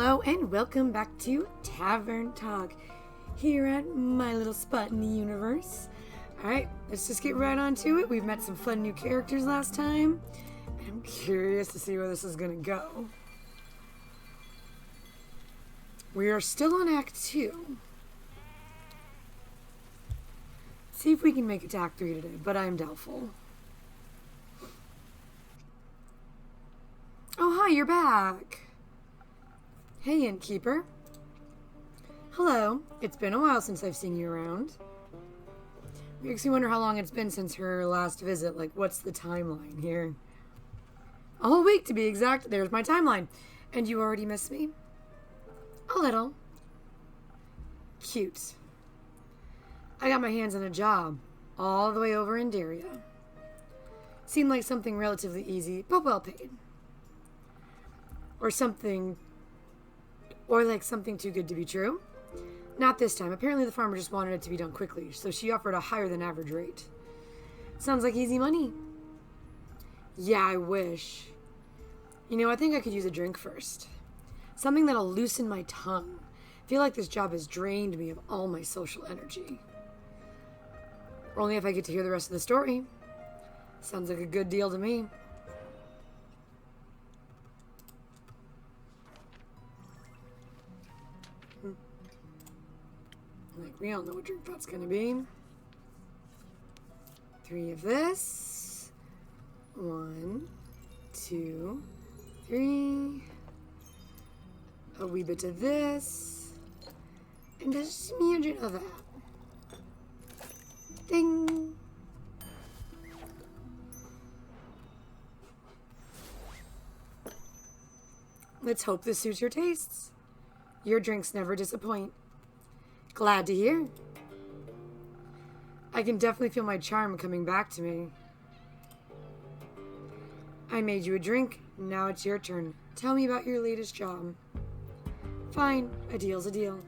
Hello and welcome back to Tavern Talk here at my little spot in the universe. Alright, let's just get right on to it. We've met some fun new characters last time, and I'm curious to see where this is going to go. We are still on Act 2. See if we can make it to Act 3 today, but I am doubtful. Oh, hi, you're back. Hey, innkeeper. Hello. It's been a while since I've seen you around. Makes me wonder how long it's been since her last visit. Like, what's the timeline here? A whole week, to be exact. There's my timeline. And you already miss me? A little. Cute. I got my hands on a job all the way over in Daria. Seemed like something relatively easy, but well paid. Or like something too good to be true. Not this time. Apparently the farmer just wanted it to be done quickly, so she offered a higher than average rate. Sounds like easy money. Yeah, I wish. You know, I think I could use a drink first. Something that'll loosen my tongue. I feel like this job has drained me of all my social energy. Only if I get to hear the rest of the story. Sounds like a good deal to me. Like, we all know what drink that's gonna be. 3 of this. 1, 2, 3. A wee bit of this. And a smidgen of that. Ding! Let's hope this suits your tastes. Your drinks never disappoint. Glad to hear. I can definitely feel my charm coming back to me. I made you a drink. Now it's your turn. Tell me about your latest job. Fine. A deal's a deal.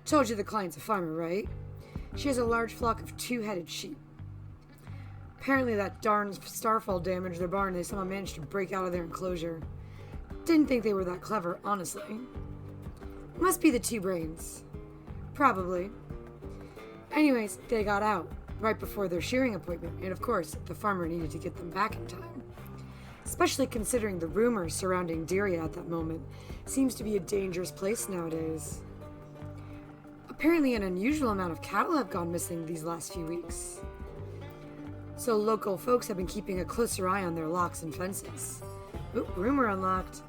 Told you the client's a farmer, right? She has a large flock of 2-headed sheep. Apparently that darn starfall damaged their barn and they somehow managed to break out of their enclosure. Didn't think they were that clever, honestly. Must be the 2 brains. Probably. Anyways, they got out right before their shearing appointment, and of course, the farmer needed to get them back in time. Especially considering the rumors surrounding Daria at that moment. Seems to be a dangerous place nowadays. Apparently an unusual amount of cattle have gone missing these last few weeks. So local folks have been keeping a closer eye on their locks and fences. Oop, rumor unlocked.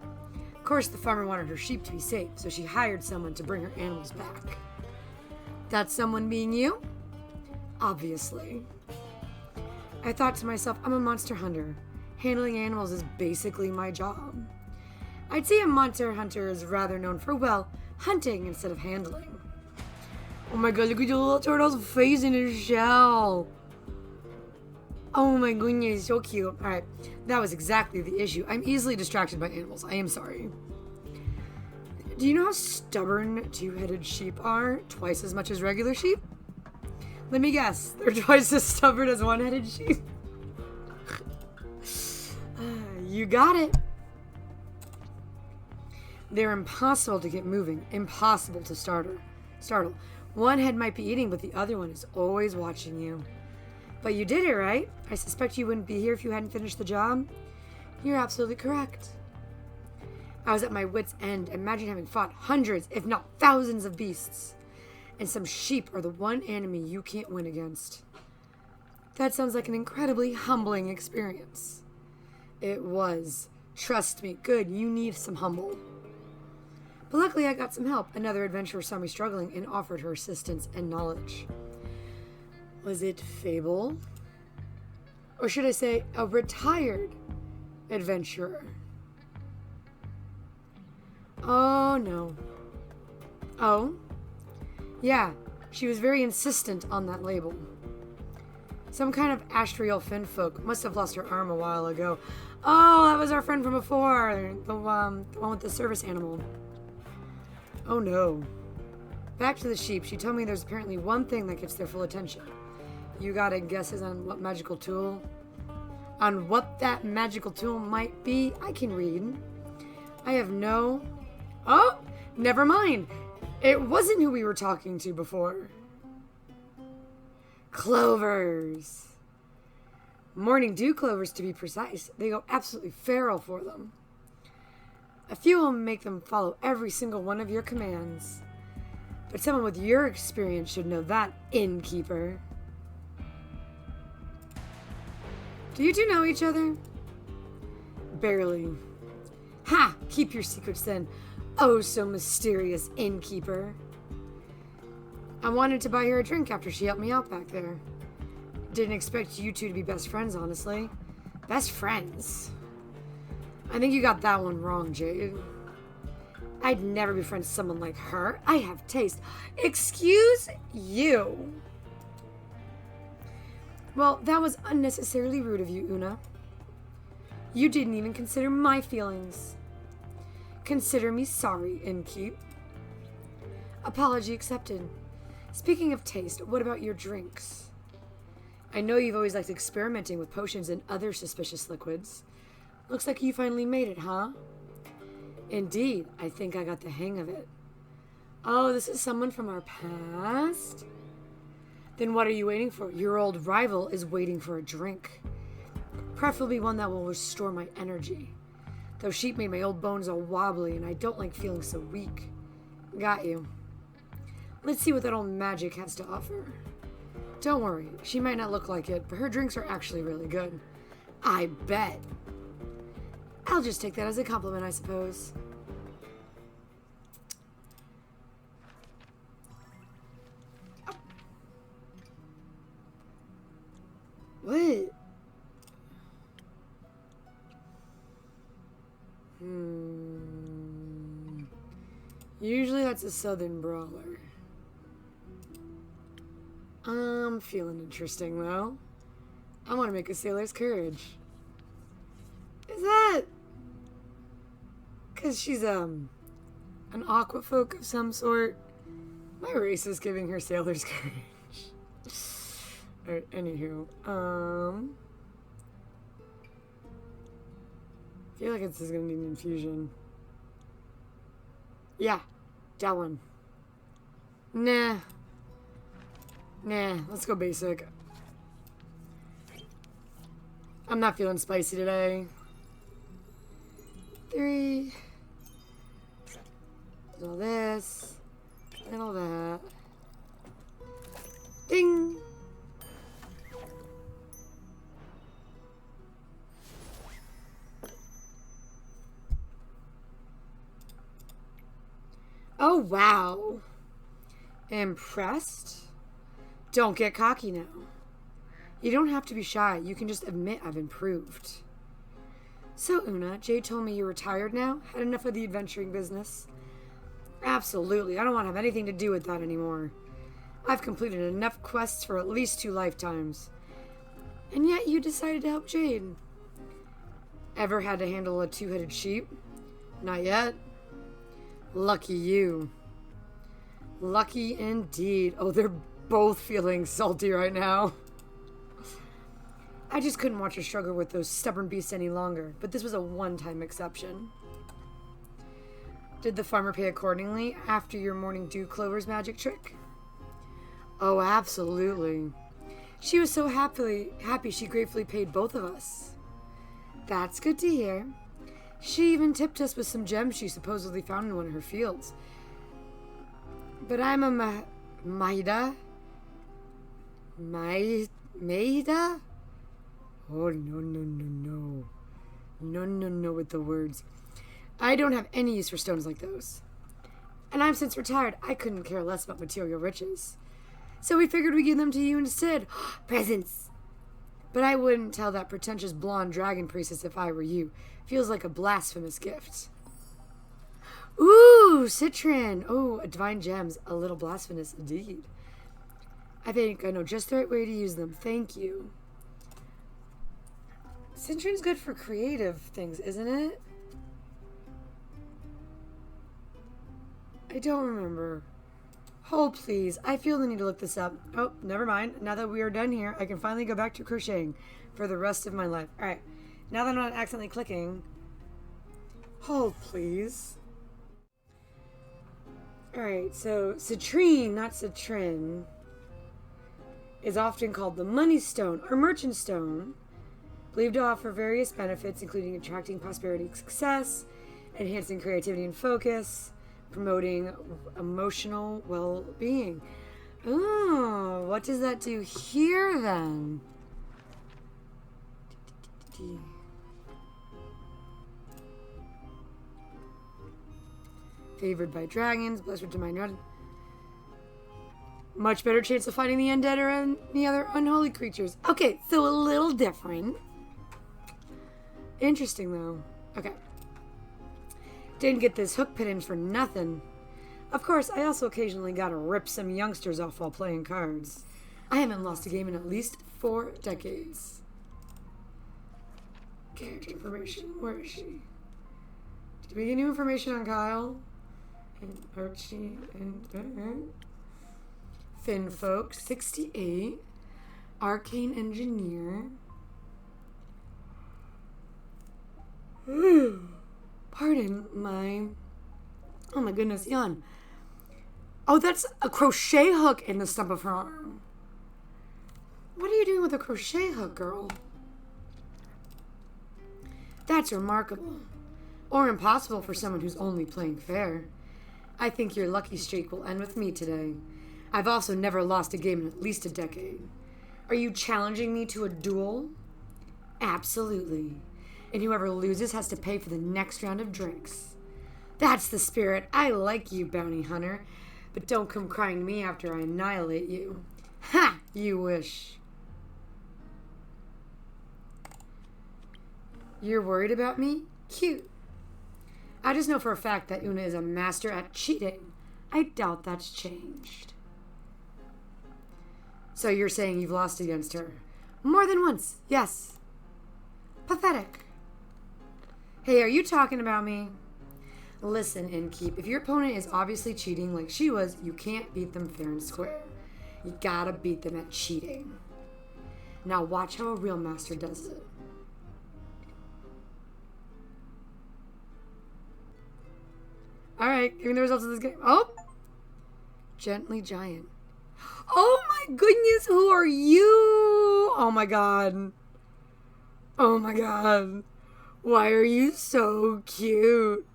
Of course, the farmer wanted her sheep to be safe, so she hired someone to bring her animals back. That someone being you? Obviously. I thought to myself, I'm a monster hunter. Handling animals is basically my job. I'd say a monster hunter is rather known for, well, hunting instead of handling. Oh my god, look at the little turtle's face in his shell. Oh my goodness, so cute. Alright, that was exactly the issue. I'm easily distracted by animals. I am sorry. Do you know how stubborn 2-headed sheep are? Twice as much as regular sheep? Let me guess. They're twice as stubborn as 1-headed sheep. You got it. They're impossible to get moving. Impossible to startle. One head might be eating, but the other one is always watching you. But you did it, right? I suspect you wouldn't be here if you hadn't finished the job. You're absolutely correct. I was at my wit's end. Imagine having fought hundreds, if not thousands of beasts. And some sheep are the one enemy you can't win against. That sounds like an incredibly humbling experience. It was. Trust me. Good, you need some humble. But luckily I got some help. Another adventurer saw me struggling and offered her assistance and knowledge. Was it Fable? Or should I say, a retired adventurer? Oh, no. Oh? Yeah, she was very insistent on that label. Some kind of astral finfolk must have lost her arm a while ago. Oh, that was our friend from before. The one with the service animal. Oh, no. Back to the sheep. She told me there's apparently one thing that gets their full attention. You got any guesses on what magical tool? On what that magical tool might be? I can read. I have no... Oh, never mind. It wasn't who we were talking to before. Clovers. Morning dew clovers, to be precise. They go absolutely feral for them. A few will make them follow every single one of your commands. But someone with your experience should know that, innkeeper. Do you two know each other? Barely. Ha! Keep your secrets then. Oh, so mysterious, innkeeper. I wanted to buy her a drink after she helped me out back there. Didn't expect you two to be best friends, honestly. Best friends? I think you got that one wrong, Jade. I'd never befriend someone like her. I have taste. Excuse you. Well, that was unnecessarily rude of you, Una. You didn't even consider my feelings. Consider me sorry, innkeep. Apology accepted. Speaking of taste, what about your drinks? I know you've always liked experimenting with potions and other suspicious liquids. Looks like you finally made it, huh? Indeed, I think I got the hang of it. Oh, this is someone from our past? Then what are you waiting for? Your old rival is waiting for a drink. Preferably one that will restore my energy. Those sheep made my old bones all wobbly, and I don't like feeling so weak. Got you. Let's see what that old magic has to offer. Don't worry, she might not look like it, but her drinks are actually really good. I bet. I'll just take that as a compliment, I suppose. What? Usually that's a southern brawler. I'm feeling interesting, though. I want to make a sailor's courage. Is that... because she's, an aquafolk of some sort? My race is giving her sailor's courage. Alright, anywho, I feel like this is gonna need an infusion. Yeah, that one. Nah, let's go basic. I'm not feeling spicy today. 3. All this. And all that. Ding! Oh, wow. Impressed? Don't get cocky now. You don't have to be shy. You can just admit I've improved. So, Una, Jade told me you're retired now? Had enough of the adventuring business? Absolutely. I don't want to have anything to do with that anymore. I've completed enough quests for at least 2 lifetimes. And yet you decided to help Jade. Ever had to handle a 2-headed sheep? Not yet. Lucky you. Lucky indeed. Oh, they're both feeling salty right now. I just couldn't watch her struggle with those stubborn beasts any longer, but this was a one-time exception. Did the farmer pay accordingly after your morning dew clover's magic trick? Oh, absolutely. She was so happy she gratefully paid both of us. That's good to hear. She even tipped us with some gems she supposedly found in one of her fields. But I'm a Maida? Maida? Oh, no. No with the words. I don't have any use for stones like those. And I'm since retired, I couldn't care less about material riches. So we figured we'd give them to you instead. Presents! But I wouldn't tell that pretentious blonde dragon priestess if I were you. Feels like a blasphemous gift. Ooh, citron! Oh, a divine gems. A little blasphemous indeed. I think I know just the right way to use them. Thank you. Citron's good for creative things, isn't it? I don't remember. Hold, please. I feel the need to look this up. Oh, never mind. Now that we are done here, I can finally go back to crocheting for the rest of my life. Alright. Now that I'm not accidentally clicking. Hold, please. Alright, so citrine, not citrin, is often called the money stone or merchant stone, believed to offer various benefits, including attracting prosperity and success, enhancing creativity and focus, promoting emotional well-being. Oh, what does that do here then? Favored by dragons, blessed with divine. Much better chance of fighting the undead or any other unholy creatures. Okay, so a little different. Interesting though. Okay. Didn't get this hook put in for nothing. Of course, I also occasionally gotta rip some youngsters off while playing cards. I haven't lost a game in at least 4 decades. Character information. Where is she? Did we get new information on Kyle? And Archie and Finfolk, 68. Arcane Engineer. Pardon my... Oh my goodness, yawn. Oh, that's a crochet hook in the stump of her arm. What are you doing with a crochet hook, girl? That's remarkable. Or impossible for someone who's only playing fair. I think your lucky streak will end with me today. I've also never lost a game in at least a decade. Are you challenging me to a duel? Absolutely. And whoever loses has to pay for the next round of drinks. That's the spirit. I like you, bounty hunter. But don't come crying to me after I annihilate you. Ha! You wish. You're worried about me? Cute. I just know for a fact that Una is a master at cheating. I doubt that's changed. So you're saying you've lost against her? More than once, yes. Pathetic. Hey, are you talking about me? Listen, Innkeep, if your opponent is obviously cheating like she was, you can't beat them fair and square. You gotta beat them at cheating. Now watch how a real master does it. Alright, give me the results of this game. Oh! Gently Giant. Oh my goodness, who are you? Oh my god. Oh my god. Why are you so cute?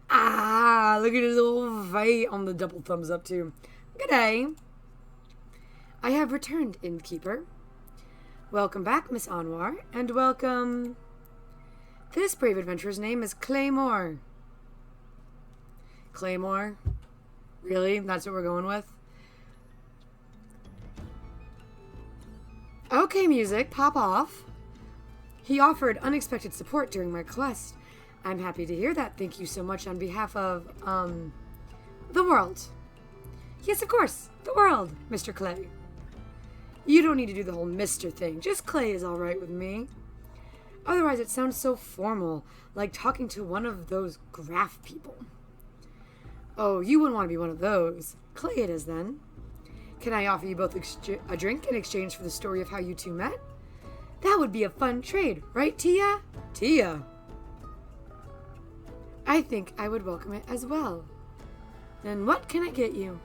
Ah, look at his little face on the double thumbs up too. Good day. I have returned, Innkeeper. Welcome back, Miss Anwar, and welcome... This brave adventurer's name is Claymore. Claymore? Really? That's what we're going with? Okay, music, pop off. He offered unexpected support during my quest. I'm happy to hear that. Thank you so much on behalf of, the world. Yes, of course, the world, Mr. Clay. You don't need to do the whole Mr. thing. Just Clay is all right with me. Otherwise, it sounds so formal, like talking to one of those graph people. Oh, you wouldn't want to be one of those. Clay it is, then. Can I offer you both a drink in exchange for the story of how you two met? That would be a fun trade, right, Tia? Tia? I think I would welcome it as well. Then what can I get you?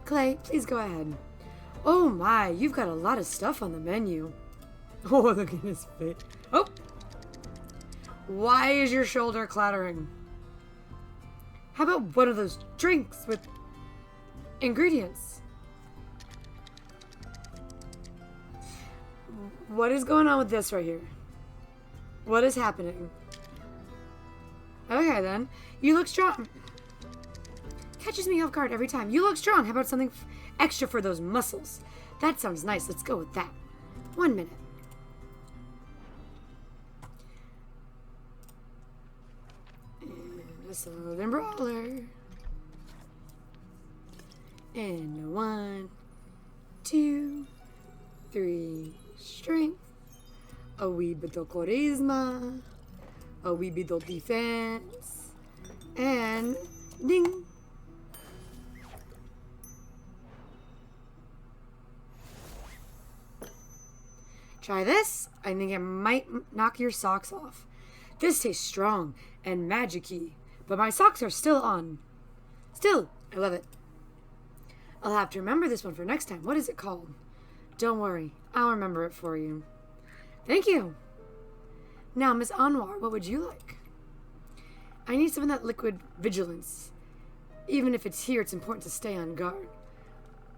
Clay, please go ahead. Oh my, you've got a lot of stuff on the menu. Oh, look at his face. Oh! Why is your shoulder clattering? How about one of those drinks with ingredients? What is going on with this right here? What is happening? Okay, then. You look strong. Catches me off guard every time. You look strong. How about something extra for those muscles? That sounds nice. Let's go with that. 1 minute. And a southern brawler. And 1, 2, 3. Strength. A wee bit of charisma. A wee bit of defense. And ding. Try this. I think it might knock your socks off. This tastes strong and magic-y, but my socks are still on. Still, I love it. I'll have to remember this one for next time. What is it called? Don't worry, I'll remember it for you. Thank you. Now, Miss Anwar, what would you like? I need some of that liquid vigilance. Even if it's here, it's important to stay on guard.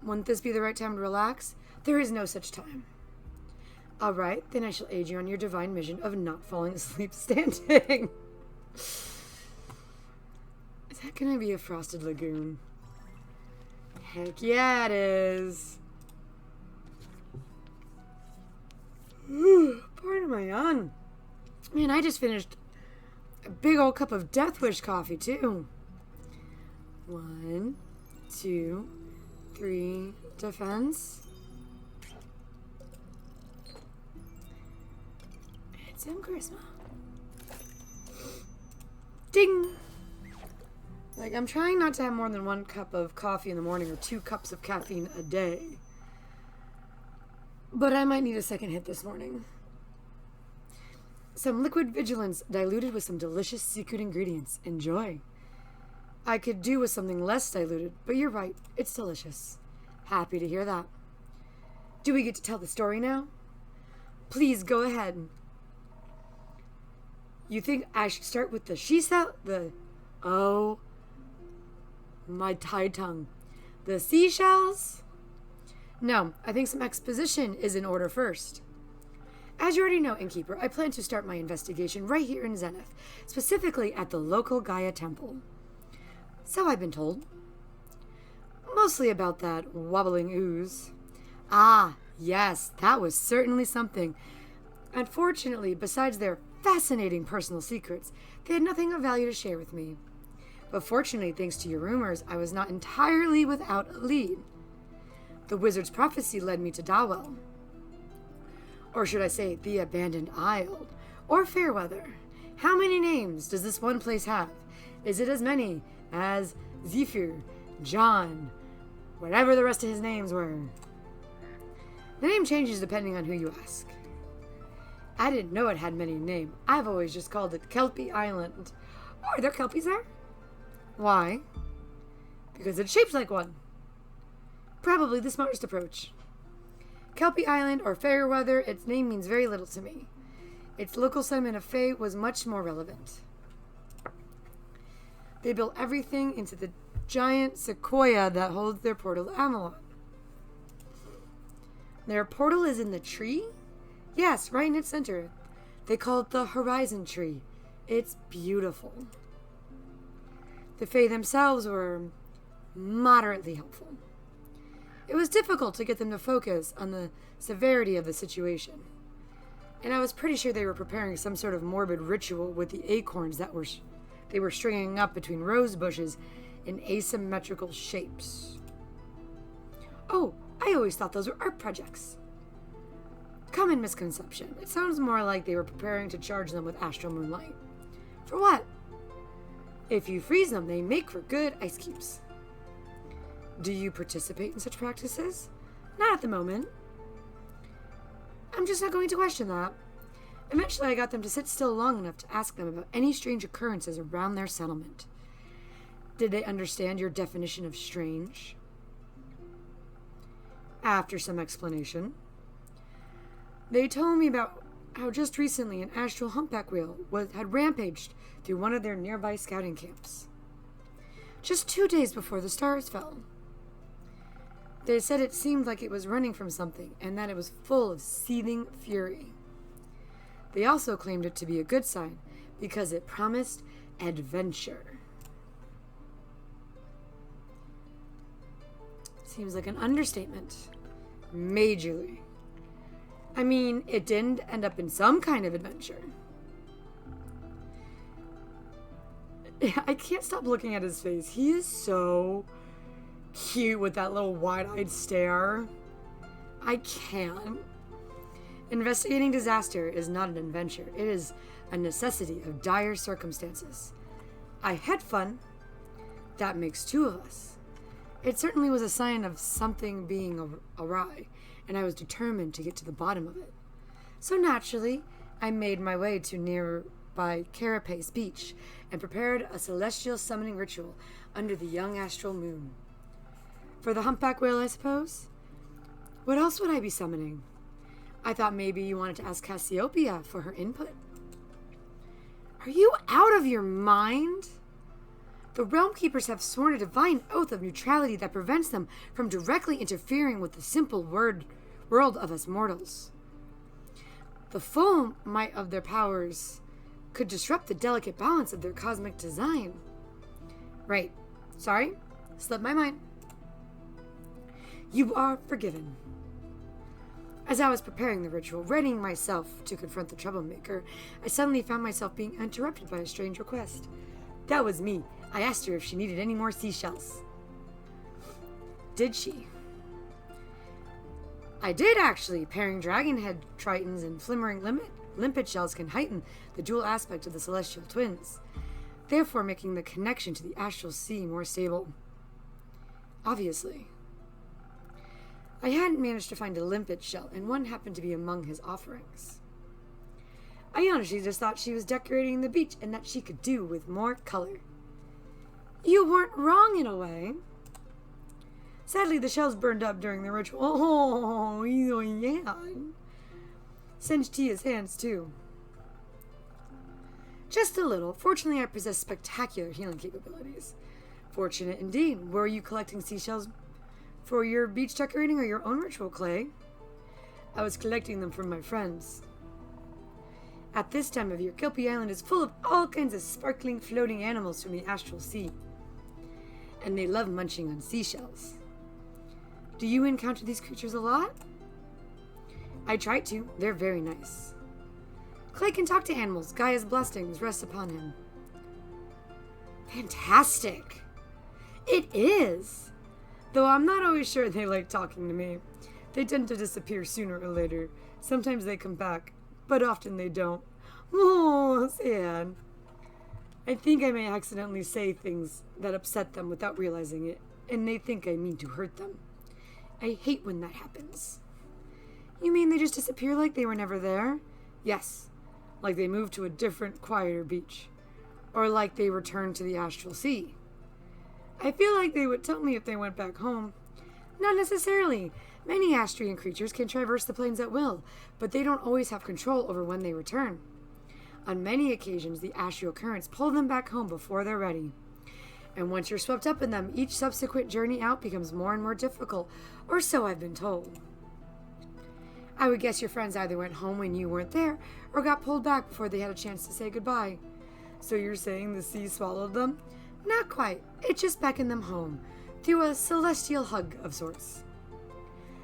Wouldn't this be the right time to relax? There is no such time. All right, then I shall aid you on your divine mission of not falling asleep standing. Is that going to be a frosted lagoon? Heck yeah, it is. Pardon my yawn. Man, I just finished a big old cup of Death Wish coffee, too. 1, 2, 3, defense. And some charisma. Ding! Like, I'm trying not to have more than 1 cup of coffee in the morning or 2 cups of caffeine a day. But I might need a second hit this morning. Some liquid vigilance diluted with some delicious secret ingredients. Enjoy. I could do with something less diluted, but you're right. It's delicious. Happy to hear that. Do we get to tell the story now? Please go ahead. You think I should start with the shisa? Oh, my tied tongue. The seashells? No, I think some exposition is in order first. As you already know, Innkeeper, I plan to start my investigation right here in Zenith, specifically at the local Gaia Temple. So I've been told. Mostly about that wobbling ooze. Ah, yes, that was certainly something. Unfortunately, besides their fascinating personal secrets, they had nothing of value to share with me. But fortunately, thanks to your rumors, I was not entirely without a lead. The wizard's prophecy led me to Dawel. Or should I say, the Abandoned Isle, or Fairweather. How many names does this one place have? Is it as many as Zephyr, John, whatever the rest of his names were? The name changes depending on who you ask. I didn't know it had many names. I've always just called it Kelpie Island. Oh, are there Kelpies there? Why? Because it's shaped like one. Probably the smartest approach. Kelpie Island or Fairweather, its name means very little to me. Its local settlement of Fae was much more relevant. They built everything into the giant sequoia that holds their portal to Amalon. Their portal is in the tree? Yes, right in its center. They call it the Horizon Tree. It's beautiful. The Fae themselves were moderately helpful. It was difficult to get them to focus on the severity of the situation. And I was pretty sure they were preparing some sort of morbid ritual with the acorns that they were stringing up between rose bushes in asymmetrical shapes. Oh, I always thought those were art projects. Common misconception. It sounds more like they were preparing to charge them with astral moonlight. For what? If you freeze them, they make for good ice cubes. Do you participate in such practices? Not at the moment. I'm just not going to question that. Eventually, I got them to sit still long enough to ask them about any strange occurrences around their settlement. Did they understand your definition of strange? After some explanation, they told me about how just recently an astral humpback whale had rampaged through one of their nearby scouting camps. Just 2 days before the stars fell. They said it seemed like it was running from something, and that it was full of seething fury. They also claimed it to be a good sign, because it promised adventure. Seems like an understatement. Majorly. I mean, it didn't end up in some kind of adventure. I can't stop looking at his face. He is so cute with that little wide-eyed stare. I can't. Investigating disaster is not an adventure. It is a necessity of dire circumstances. I had fun. That makes 2 of us. It certainly was a sign of something being awry, and I was determined to get to the bottom of it. So naturally, I made my way to nearby by Carapace Beach and prepared a celestial summoning ritual under the young astral moon. For the humpback whale, I suppose? What else would I be summoning? I thought maybe you wanted to ask Cassiopeia for her input. Are you out of your mind? The Realm Keepers have sworn a divine oath of neutrality that prevents them from directly interfering with the simple world of us mortals. The full might of their powers could disrupt the delicate balance of their cosmic design. Right. Sorry. Slipped my mind. You are forgiven. As I was preparing the ritual, readying myself to confront the troublemaker, I suddenly found myself being interrupted by a strange request. That was me. I asked her if she needed any more seashells. Did she? I did, actually. Pairing dragonhead tritons and flimmering limpet shells can heighten the dual aspect of the celestial twins, therefore making the connection to the astral sea more stable. Obviously. I hadn't managed to find a limpet shell, and one happened to be among his offerings. I honestly just thought she was decorating the beach and that she could do with more color. You weren't wrong in a way. Sadly, the shells burned up during the ritual. Oh, yeah. Singed Tia's hands, too. Just a little. Fortunately, I possess spectacular healing capabilities. Fortunate indeed. Were you collecting seashells for your beach decorating or your own ritual, Clay? I was collecting them from my friends. At this time of year, Kelpie Island is full of all kinds of sparkling, floating animals from the astral sea. And they love munching on seashells. Do you encounter these creatures a lot? I try to. They're very nice. Clay can talk to animals. Gaia's blessings rest upon him. Fantastic. It is. Though I'm not always sure they like talking to me. They tend to disappear sooner or later. Sometimes they come back, but often they don't. Oh, sad. I think I may accidentally say things that upset them without realizing it, and they think I mean to hurt them. I hate when that happens. You mean they just disappear like they were never there? Yes. Like they moved to a different, quieter beach. Or like they returned to the astral sea. I feel like they would tell me if they went back home. Not necessarily. Many Astrian creatures can traverse the plains at will, but they don't always have control over when they return. On many occasions, the astral currents pull them back home before they're ready. And once you're swept up in them, each subsequent journey out becomes more and more difficult, or so I've been told. I would guess your friends either went home when you weren't there, or got pulled back before they had a chance to say goodbye. So you're saying the sea swallowed them? Not quite. It just beckoned them home, through a celestial hug of sorts.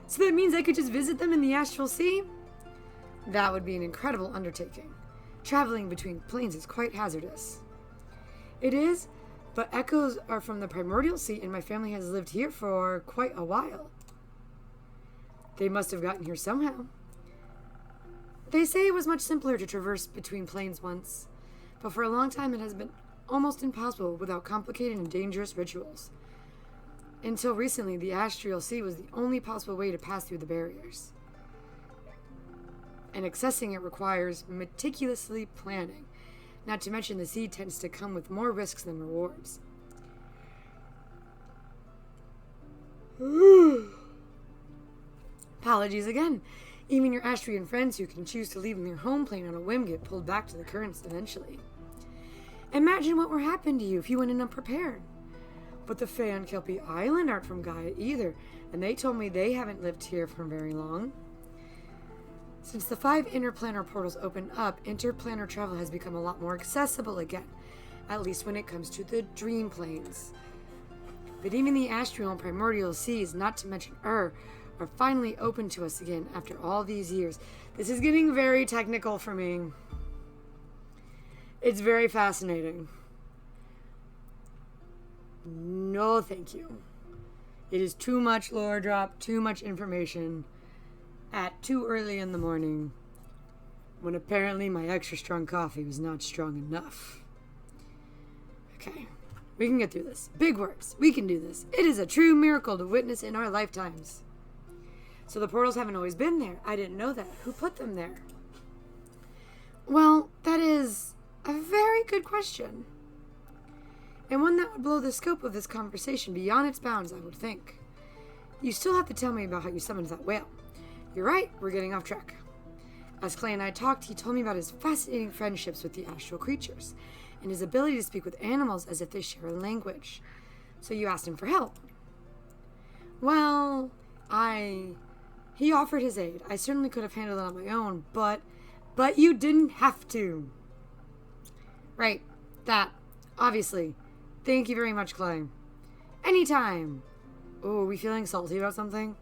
So that means I could just visit them in the astral sea? That would be an incredible undertaking. Traveling between planes is quite hazardous. It is, but echoes are from the primordial sea, and my family has lived here for quite a while. They must have gotten here somehow. They say it was much simpler to traverse between planes once, but for a long time it has been almost impossible without complicated and dangerous rituals. Until recently, the astral sea was the only possible way to pass through the barriers. And accessing it requires meticulously planning, not to mention the sea tends to come with more risks than rewards. Apologies again. Even your Astrian friends who can choose to leave their home plane on a whim get pulled back to the currents eventually. Imagine what would happen to you if you went in unprepared. But the Fae on Kelpie Island aren't from Gaia either, and they told me they haven't lived here for very long. Since the 5 interplanar portals opened up, interplanar travel has become a lot more accessible again, at least when it comes to the dream planes. But even the astral and primordial seas, not to mention are finally open to us again after all these years. This is getting very technical for me. It's very fascinating. No, thank you. It is too much lore drop, too much information at too early in the morning when apparently my extra strong coffee was not strong enough. Okay, we can get through this. Big words. We can do this. It is a true miracle to witness in our lifetimes. So the portals haven't always been there. I didn't know that. Who put them there? Well, that is A very good question. And one that would blow the scope of this conversation beyond its bounds, I would think. You still have to tell me about how you summoned that whale. You're right, we're getting off track. As Clay and I talked, he told me about his fascinating friendships with the astral creatures, and his ability to speak with animals as if they share a language. So you asked him for help. Well, he offered his aid. I certainly could have handled it on my own, but you didn't have to. Right, that, obviously. Thank you very much, Clay. Anytime. Oh, are we feeling salty about something?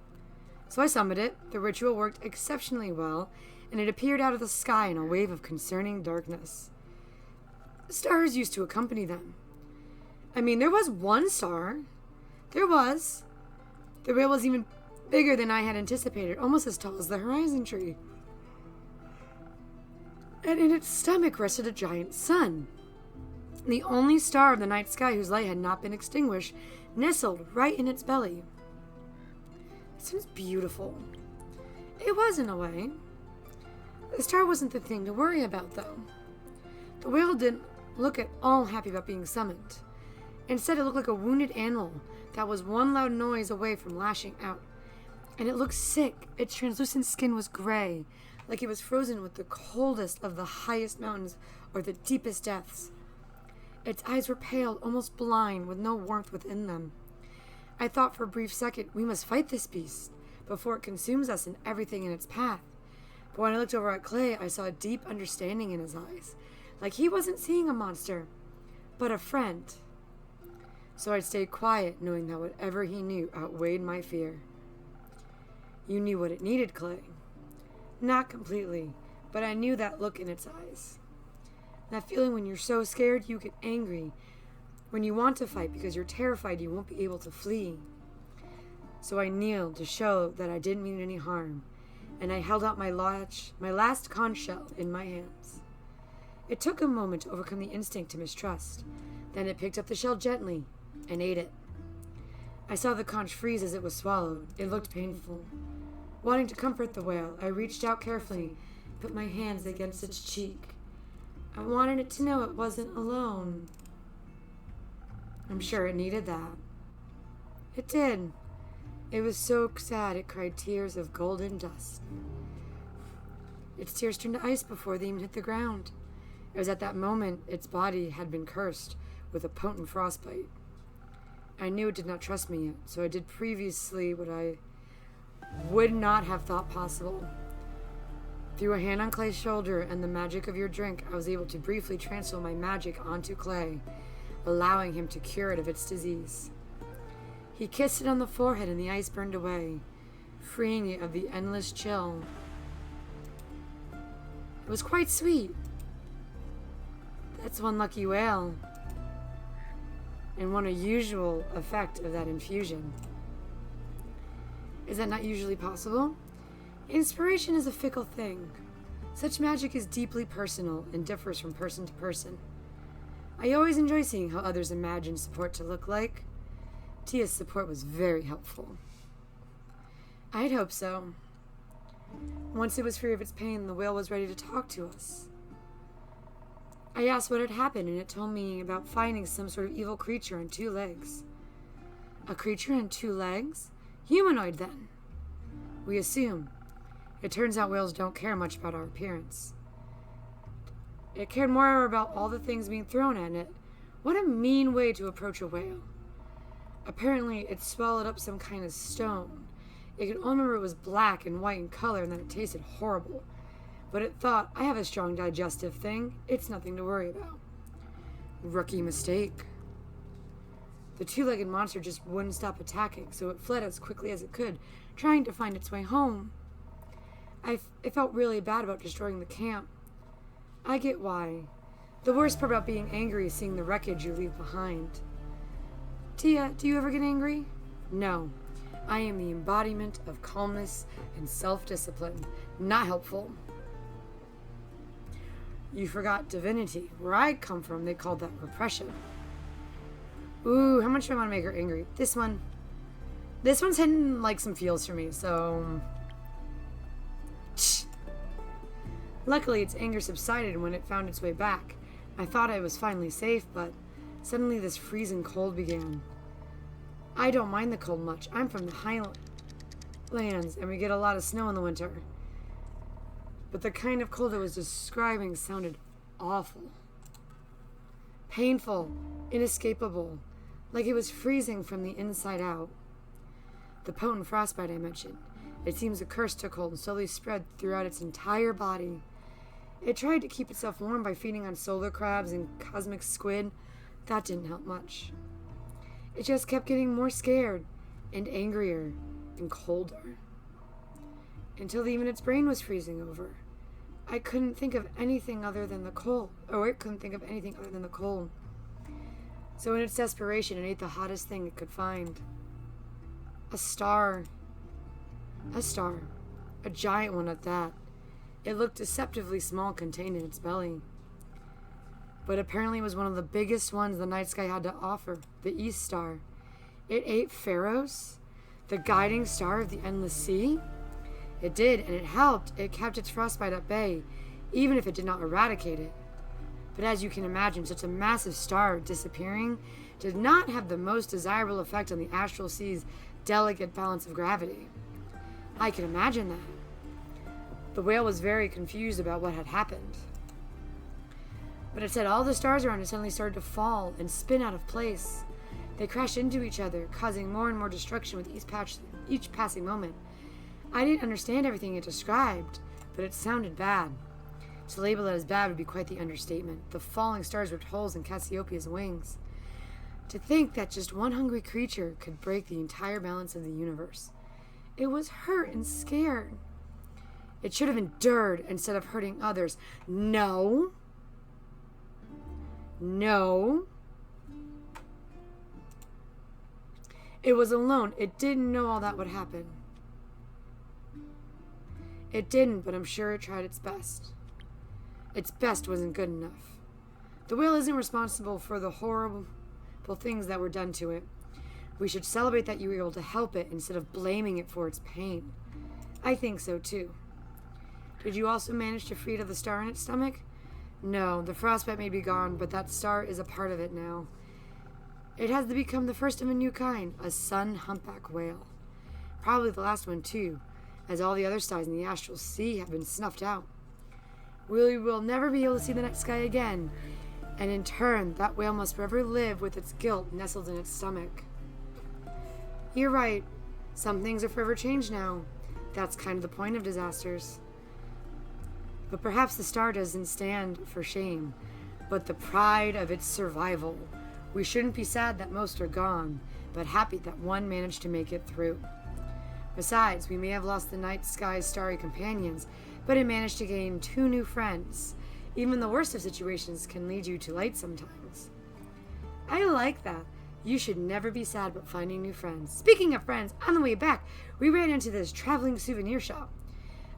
So I summoned it. The ritual worked exceptionally well, and it appeared out of the sky in a wave of concerning darkness. The stars used to accompany them. I mean, there was one star. There was. The whale was even bigger than I had anticipated, almost as tall as the horizon tree. And in its stomach rested a giant sun. The only star of the night sky whose light had not been extinguished, nestled right in its belly. It seems beautiful. It was, in a way. The star wasn't the thing to worry about, though. The whale didn't look at all happy about being summoned. Instead, it looked like a wounded animal that was one loud noise away from lashing out. And it looked sick. Its translucent skin was gray, like it was frozen with the coldest of the highest mountains or the deepest depths. Its eyes were pale, almost blind, with no warmth within them. I thought for a brief second, we must fight this beast before it consumes us and everything in its path. But when I looked over at Clay, I saw a deep understanding in his eyes, like he wasn't seeing a monster, but a friend. So I stayed quiet, knowing that whatever he knew outweighed my fear. You knew what it needed, Clay. Not completely, but I knew that look in its eyes. That feeling when you're so scared you get angry. When you want to fight because you're terrified you won't be able to flee. So I kneeled to show that I didn't mean any harm, and I held out my last conch shell in my hands. It took a moment to overcome the instinct to mistrust. Then it picked up the shell gently and ate it. I saw the conch freeze as it was swallowed. It looked painful. Wanting to comfort the whale, I reached out carefully, put my hands against its cheek. I wanted it to know it wasn't alone. I'm sure it needed that. It did. It was so sad it cried tears of golden dust. Its tears turned to ice before they even hit the ground. It was at that moment its body had been cursed with a potent frostbite. I knew it did not trust me yet, so I did previously what I would not have thought possible. Through a hand on Clay's shoulder and the magic of your drink, I was able to briefly transfer my magic onto Clay, allowing him to cure it of its disease. He kissed it on the forehead and the ice burned away, freeing it of the endless chill. It was quite sweet. That's one lucky whale, and one unusual effect of that infusion. Is that not usually possible? Inspiration is a fickle thing. Such magic is deeply personal and differs from person to person. I always enjoy seeing how others imagine support to look like. Tia's support was very helpful. I'd hope so. Once it was free of its pain, the whale was ready to talk to us. I asked what had happened, and it told me about finding some sort of evil creature on 2 legs. A creature on 2 legs? Humanoid, then. We assume. It turns out whales don't care much about our appearance. It cared more about all the things being thrown at it. What a mean way to approach a whale. Apparently, it swallowed up some kind of stone. It could only remember it was black and white in color and that it tasted horrible. But it thought, I have a strong digestive thing. It's nothing to worry about. Rookie mistake. The 2-legged monster just wouldn't stop attacking, so it fled as quickly as it could, trying to find its way home. It felt really bad about destroying the camp. I get why. The worst part about being angry is seeing the wreckage you leave behind. Tia, do you ever get angry? No. I am the embodiment of calmness and self-discipline. Not helpful. You forgot divinity. Where I come from, they called that repression. Ooh, how much do I want to make her angry? This one's hitting like some feels for me, so... Luckily, its anger subsided when it found its way back. I thought I was finally safe, but suddenly this freezing cold began. I don't mind the cold much. I'm from the highlands, and we get a lot of snow in the winter. But the kind of cold I was describing sounded awful. Painful, inescapable, like it was freezing from the inside out. The potent frostbite I mentioned. It seems a curse took hold and slowly spread throughout its entire body. It tried to keep itself warm by feeding on solar crabs and cosmic squid. That didn't help much. It just kept getting more scared and angrier and colder. Until even its brain was freezing over. I couldn't think of anything other than the cold. So in its desperation, it ate the hottest thing it could find. A star. A giant one at that. It looked deceptively small, contained in its belly. But apparently it was one of the biggest ones the night sky had to offer, the East Star. It ate Pharos, the guiding star of the endless sea. It did, and it helped. It kept its frostbite at bay, even if it did not eradicate it. But as you can imagine, such a massive star disappearing did not have the most desirable effect on the astral sea's delicate balance of gravity. I can imagine that. The whale was very confused about what had happened. But it said all the stars around it suddenly started to fall and spin out of place. They crashed into each other, causing more and more destruction with each passing moment. I didn't understand everything it described, but it sounded bad. To label it as bad would be quite the understatement. The falling stars ripped holes in Cassiopeia's wings. To think that just one hungry creature could break the entire balance of the universe. It was hurt and scared. It should have endured instead of hurting others. No. It was alone. It didn't know all that would happen. It didn't, but I'm sure it tried its best. Its best wasn't good enough. The whale isn't responsible for the horrible things that were done to it. We should celebrate that you were able to help it instead of blaming it for its pain. I think so too. Did you also manage to free it of the star in its stomach? No, the frostbite may be gone, but that star is a part of it now. It has become the first of a new kind, a sun humpback whale. Probably the last one too, as all the other stars in the astral sea have been snuffed out. We will never be able to see the night sky again, and in turn, that whale must forever live with its guilt nestled in its stomach. You're right. Some things are forever changed now. That's kind of the point of disasters. But perhaps the star doesn't stand for shame, but the pride of its survival. We shouldn't be sad that most are gone, but happy that one managed to make it through. Besides, we may have lost the night sky's starry companions, but it managed to gain 2 new friends. Even the worst of situations can lead you to light sometimes. I like that. You should never be sad about finding new friends. Speaking of friends, on the way back, we ran into this traveling souvenir shop.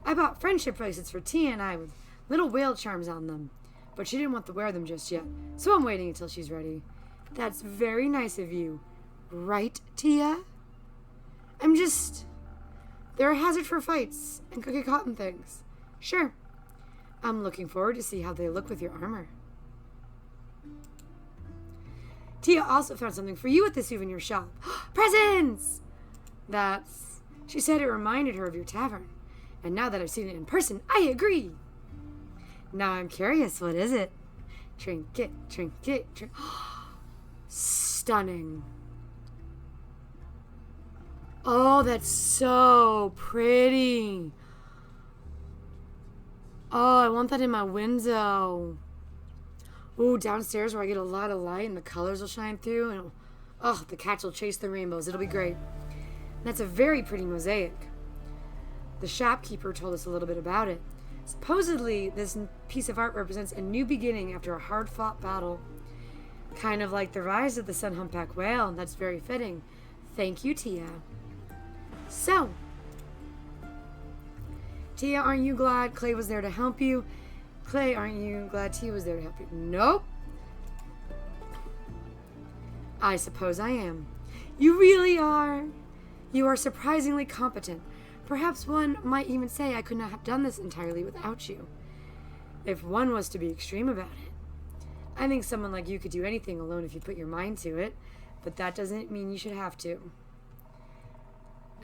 I bought friendship bracelets for Tia and I with little whale charms on them, but she didn't want to wear them just yet, so I'm waiting until she's ready. That's very nice of you. Right, Tia? They're a hazard for fights and could get caught in things. Sure. I'm looking forward to see how they look with your armor. Tia also found something for you at the souvenir shop. Presents! She said it reminded her of your tavern. And now that I've seen it in person, I agree. Now I'm curious, what is it? Trinket. Stunning. Oh, that's so pretty. Oh, I want that in my window. Ooh, downstairs where I get a lot of light and the colors will shine through. And the cats will chase the rainbows. It'll be great. That's a very pretty mosaic. The shopkeeper told us a little bit about it. Supposedly, this piece of art represents a new beginning after a hard-fought battle. Kind of like the rise of the sun humpback whale, and that's very fitting. Thank you, Tia. So, Tia, aren't you glad Clay was there to help you? Clay, aren't you glad Tia was there to help you? Nope. I suppose I am. You really are. You are surprisingly competent. Perhaps one might even say I could not have done this entirely without you, if one was to be extreme about it. I think someone like you could do anything alone if you put your mind to it, but that doesn't mean you should have to.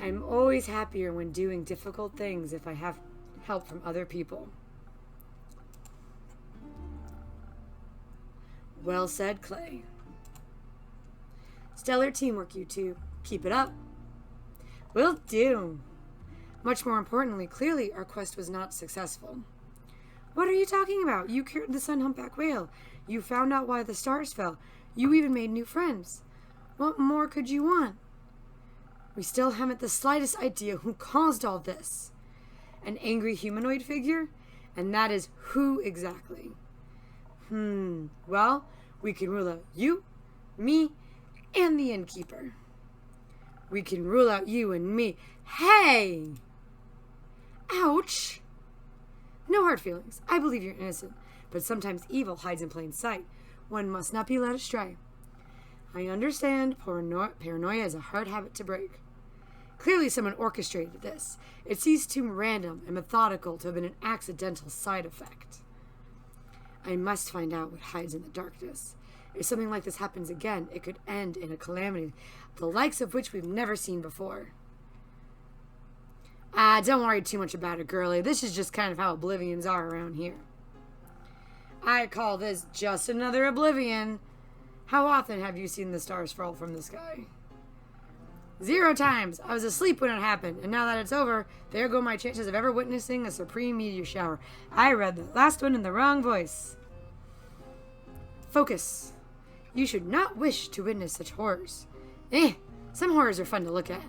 I'm always happier when doing difficult things if I have help from other people. Well said, Clay. Stellar teamwork, you two. Keep it up. Will do. Much more importantly, clearly our quest was not successful. What are you talking about? You cured the sun humpback whale. You found out why the stars fell. You even made new friends. What more could you want? We still haven't the slightest idea who caused all this. An angry humanoid figure? And that is who exactly? Well, we can rule out you, me, and the innkeeper. We can rule out you and me. Hey! Ouch! No hard feelings. I believe you're innocent, but sometimes evil hides in plain sight. One must not be led astray. I understand paranoia is a hard habit to break. Clearly someone orchestrated this. It seems too random and methodical to have been an accidental side effect. I must find out what hides in the darkness. If something like this happens again, it could end in a calamity, the likes of which we've never seen before. Don't worry too much about it, girlie. This is just kind of how oblivions are around here. I call this just another oblivion. How often have you seen the stars fall from the sky? 0 times. I was asleep when it happened, and now that it's over, there go my chances of ever witnessing a supreme meteor shower. I read the last one in the wrong voice. Focus. You should not wish to witness such horrors. Some horrors are fun to look at.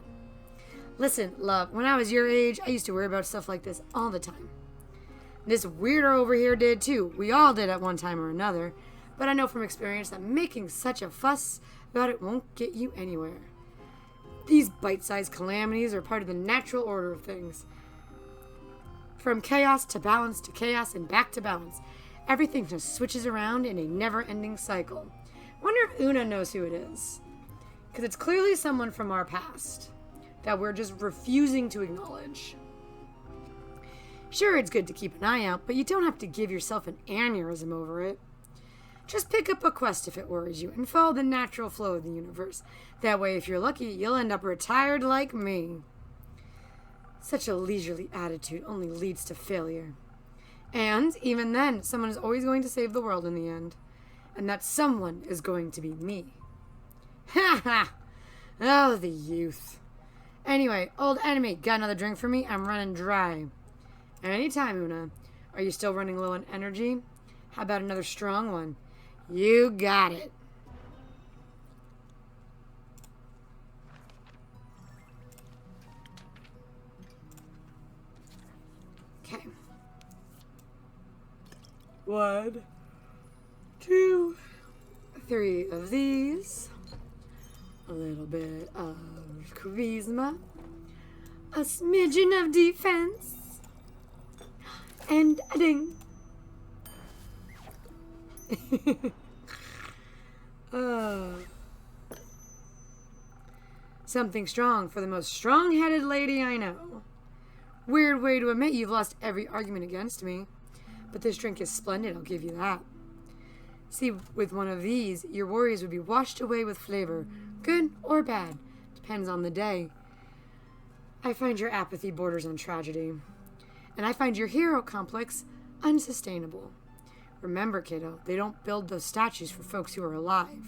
Listen, love, when I was your age, I used to worry about stuff like this all the time. This weirdo over here did too. We all did at one time or another. But I know from experience that making such a fuss about it won't get you anywhere. These bite-sized calamities are part of the natural order of things. From chaos to balance to chaos and back to balance. Everything just switches around in a never-ending cycle. Wonder if Una knows who it is. Because it's clearly someone from our past that we're just refusing to acknowledge. Sure, it's good to keep an eye out, but you don't have to give yourself an aneurysm over it. Just pick up a quest if it worries you, and follow the natural flow of the universe. That way, if you're lucky, you'll end up retired like me. Such a leisurely attitude only leads to failure. And, even then, someone is always going to save the world in the end. And that someone is going to be me. Ha ha! Oh, the youth. Anyway, old enemy, got another drink for me? I'm running dry. Anytime, Una. Are you still running low on energy? How about another strong one? You got it. Okay. 1, 2, 3 of these. A little bit of charisma. A smidgen of defense. And a ding. Something strong for the most strong-headed lady I know. Weird way to admit you've lost every argument against me. But this drink is splendid, I'll give you that. See, with one of these, your worries would be washed away with flavor. Good or bad. Depends on the day. I find your apathy borders on tragedy. And I find your hero complex unsustainable. Remember, kiddo, they don't build those statues for folks who are alive.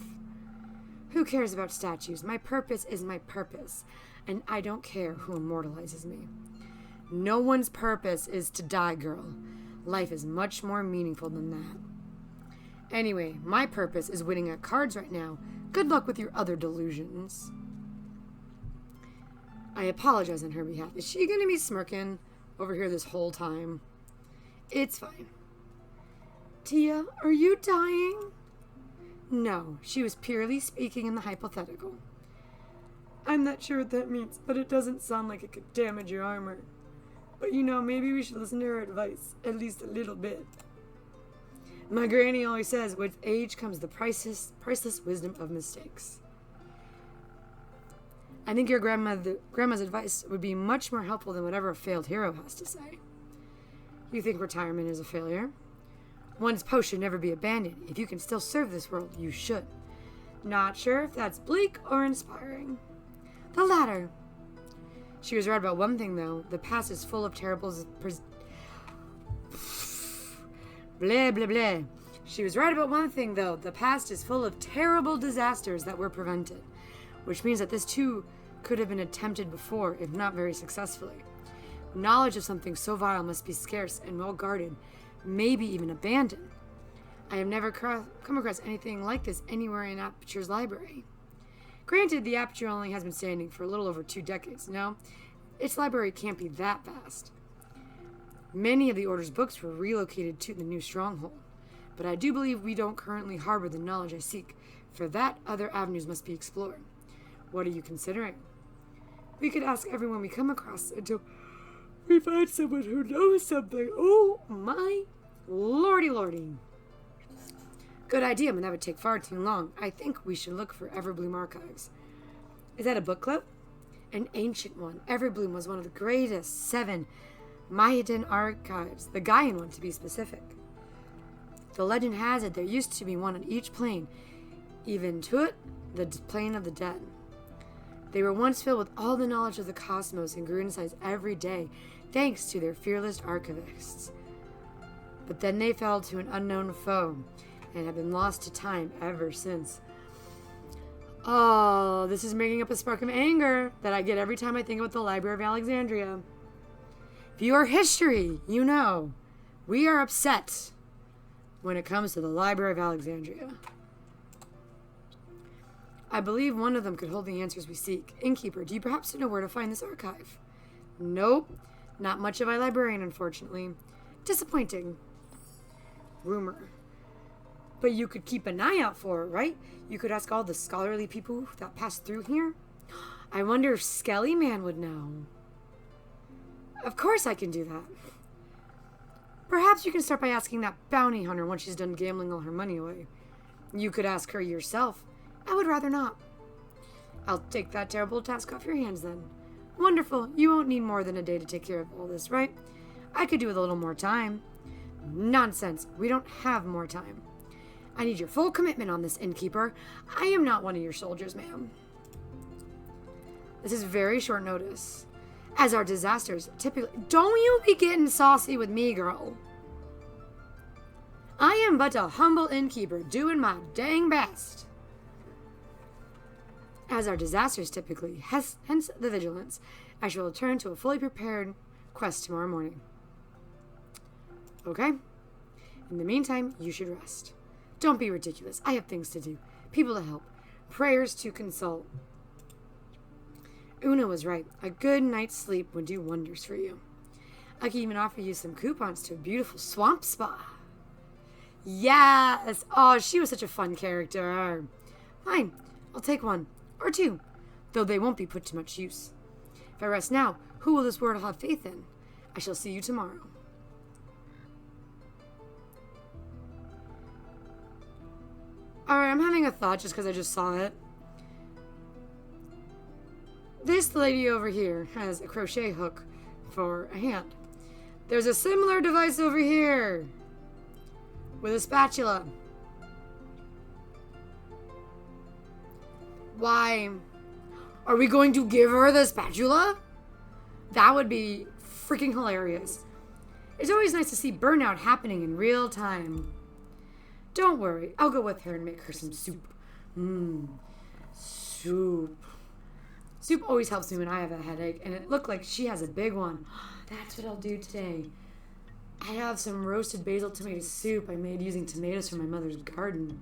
Who cares about statues? My purpose is my purpose, and I don't care who immortalizes me. No one's purpose is to die, girl. Life is much more meaningful than that. Anyway, my purpose is winning at cards right now. Good luck with your other delusions. I apologize on her behalf. Is she going to be smirking over here this whole time? It's fine. Tia, are you dying? No, she was purely speaking in the hypothetical. I'm not sure what that means, but it doesn't sound like it could damage your armor. But maybe we should listen to her advice, at least a little bit. My granny always says, with age comes the priceless wisdom of mistakes. I think your grandma's advice would be much more helpful than whatever a failed hero has to say. You think retirement is a failure? One's post should never be abandoned. If you can still serve this world, you should. Not sure if that's bleak or inspiring. The latter. She was right about one thing, though. The past is full of terrible... Blah, blah, blah. She was right about one thing, though. The past is full of terrible disasters that were prevented. Which means that this, too, could have been attempted before, if not very successfully. Knowledge of something so vile must be scarce and well guarded, maybe even abandoned. I have never come across anything like this anywhere in Aperture's library. Granted, the Aperture only has been standing for a little over 2 decades. No, its library can't be that vast. Many of the Order's books were relocated to the new stronghold, but I do believe we don't currently harbor the knowledge I seek. For that, other avenues must be explored. What are you considering? We could ask everyone we come across until we find someone who knows something. Oh my lordy lordy. Good idea, but that would take far too long. I think we should look for Everbloom archives. Is that a book club? An ancient one. Everbloom was one of the greatest 7 Mayadan archives, the Gaian one to be specific. The legend has it there used to be one on each plane, even Tuat, the plane of the dead. They were once filled with all the knowledge of the cosmos and grew in size every day, thanks to their fearless archivists. But then they fell to an unknown foe, and have been lost to time ever since. Oh, this is making up a spark of anger that I get every time I think about the Library of Alexandria. If you are history, you know we are upset when it comes to the Library of Alexandria. I believe one of them could hold the answers we seek. Innkeeper, do you perhaps know where to find this archive? Nope, not much of a librarian, unfortunately. Disappointing. Rumor. But you could keep an eye out for it, right? You could ask all the scholarly people that pass through here. I wonder if Skelly Man would know. Of course I can do that. Perhaps you can start by asking that bounty hunter once she's done gambling all her money away. You could ask her yourself. I would rather not. I'll take that terrible task off your hands then. Wonderful. You won't need more than a day to take care of all this, right? I could do with a little more time. Nonsense. We don't have more time. I need your full commitment on this, innkeeper. I am not one of your soldiers, ma'am. This is very short notice. As our disasters typically... Don't you be getting saucy with me, girl. I am but a humble innkeeper doing my dang best. As our disasters typically, hence the vigilance, I shall return to a fully prepared quest tomorrow morning. Okay? In the meantime, you should rest. Don't be ridiculous. I have things to do, people to help, prayers to consult. Una was right. A good night's sleep would do wonders for you. I could even offer you some coupons to a beautiful swamp spa. Yes! Oh, she was such a fun character. Fine, I'll take 1 or 2, though they won't be put to much use. If I rest now, who will this world have faith in? I shall see you tomorrow. Alright, I'm having a thought just because I just saw it. This lady over here has a crochet hook for a hand. There's a similar device over here with a spatula. Why? Are we going to give her the spatula? That would be freaking hilarious. It's always nice to see burnout happening in real time. Don't worry, I'll go with her and make her some soup. Soup. Soup always helps me when I have a headache, and it looked like she has a big one. That's what I'll do today. I have some roasted basil tomato soup I made using tomatoes from my mother's garden.